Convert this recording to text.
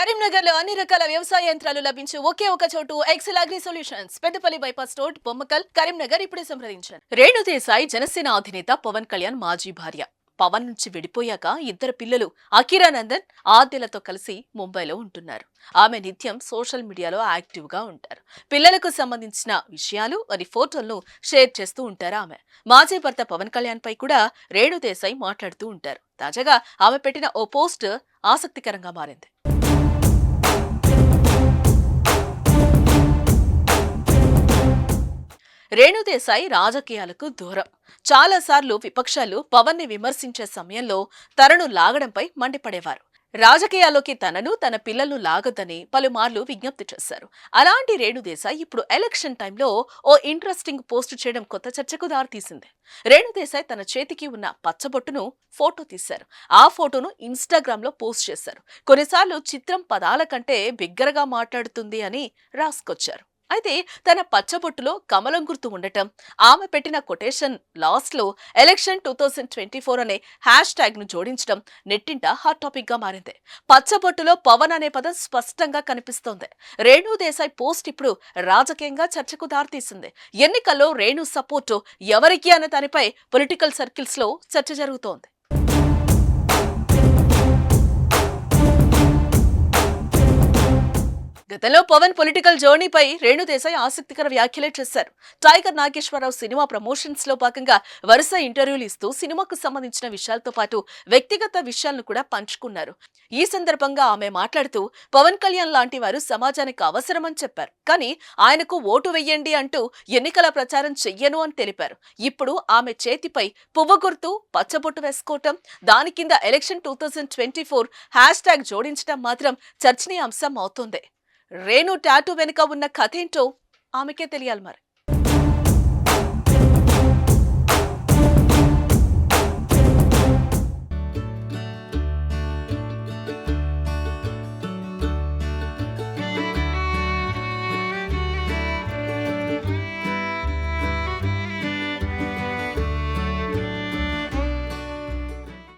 కరీంనగర్ లో అన్ని రకాల వ్యవసాయ యంత్రాలు లభించే ఒకే ఒక చోటు Excel agri solutions Peddapalli bypass road Bommakal Karimnagar ఇప్పుడే సంప్రదించండి. రేణు దేశాయ్ జనసేన అధినేత పవన్ కళ్యాణ్ మాజీ భార్య. పవన్ నుంచి విడిపోయాక ఇద్దరు పిల్లలు అఖిరానందన్ ఆద్యలతో కలిసి ముంబైలో ఉంటున్నారు. ఆమె నిత్యం సోషల్ మీడియాలో యాక్టివ్ గా ఉంటారు. పిల్లలకు సంబంధించిన విషయాలు మరియు ఫోటోలను షేర్ చేస్తూ ఉంటారు ఆమె. మాజీ భర్త పవన్ కళ్యాణ్ పై కూడా రేణు దేశాయ్ మాట్లాడుతూ ఉంటారు. తాజాగా ఆమె పెట్టిన ఓ పోస్ట్ ఆసక్తికరంగా మారింది. రేణు దేశాయ్ రాజకీయాలకు దూరం. చాలాసార్లు విపక్షాలు పవన్ ని విమర్శించే సమయంలో తనను లాగడంపై మండిపడేవారు. రాజకీయాల్లోకి తనను తన పిల్లలను లాగొద్దని పలుమార్లు విజ్ఞప్తి చేశారు. అలాంటి రేణు దేశాయ్ ఇప్పుడు ఎలక్షన్ టైంలో ఓ ఇంట్రెస్టింగ్ పోస్ట్ చేయడం కొత్త చర్చకు దారితీసింది. రేణు దేశాయ్ తన చేతికి ఉన్న పచ్చబొట్టును ఫోటో తీశారు. ఆ ఫోటోను ఇన్స్టాగ్రామ్ లో పోస్ట్ చేశారు. కొన్నిసార్లు చిత్రం పదాల కంటే బిగ్గరగా మాట్లాడుతుంది అని రాసుకొచ్చారు. అయితే తన పచ్చబొట్టులో కమలం గుర్తు ఉండటం, ఆమె పెట్టిన కొటేషన్ లాస్ట్ లో ఎలక్షన్ 2024 అనే హ్యాష్ ట్యాగ్ ను జోడించడం నెట్టింట హాట్ టాపిక్ గా మారింది. పచ్చబొట్టులో పవన్ అనే పదం స్పష్టంగా కనిపిస్తోంది. రేణు దేశాయ్ పోస్ట్ ఇప్పుడు రాజకీయంగా చర్చకు దారితీసింది. ఎన్నికల్లో రేణు సపోర్టు ఎవరికి అనే దానిపై పొలిటికల్ సర్కిల్స్ లో చర్చ జరుగుతోంది. గతంలో పవన్ పొలిటికల్ జర్నీపై రేణు దేశాయ్ ఆసక్తికర వ్యాఖ్యలే చేశారు. టైగర్ నాగేశ్వరరావు సినిమా ప్రమోషన్స్ లో భాగంగా వరుస ఇంటర్వ్యూలు ఇస్తూ సినిమాకు సంబంధించిన విషయాలతో పాటు వ్యక్తిగత విషయాలను కూడా పంచుకున్నారు. ఈ సందర్భంగా ఆమె మాట్లాడుతూ పవన్ కళ్యాణ్ లాంటి వారు సమాజానికి అవసరమని చెప్పారు. కానీ ఆయనకు ఓటు వెయ్యండి అంటూ ఎన్నికల ప్రచారం చెయ్యను అని తెలిపారు. ఇప్పుడు ఆమె చేతిపై పువ్వు గుర్తు పచ్చబొట్టు వేసుకోవటం, దాని కింద ఎలక్షన్ 2024 హ్యాష్ ట్యాగ్ జోడించడం మాత్రం చర్చనీయాంశం అవుతోంది. రేణు టాటూ వెనుక ఉన్న కథేంటో ఆమెకే తెలియాలి మరి.